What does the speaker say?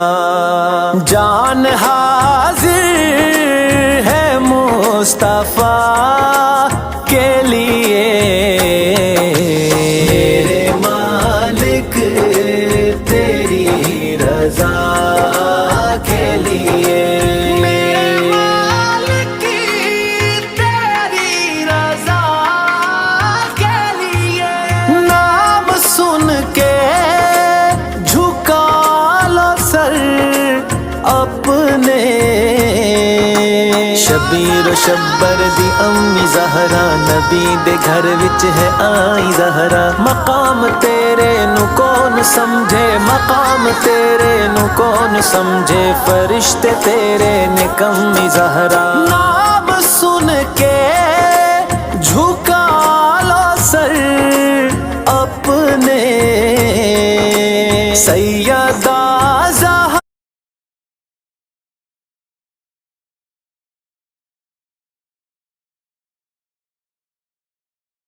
جان حاضر ہے مصطفیٰ کے لیے، میرے مالک تیری رضا کے لیے، میرے مالک تیری رضا کے لیے، نام سن کے جھکا لو سر اپنے، شبیر و شبر دی امی زہرا، نبی دے گھر وچ ہے آئی زہرا، مقام تیرے نو کون سمجھے، مقام تیرے نو کون سمجھے، فرشتے تیرے نے کمی زہرا، نام سن کے جھکا لو سر اپنے، سیدہ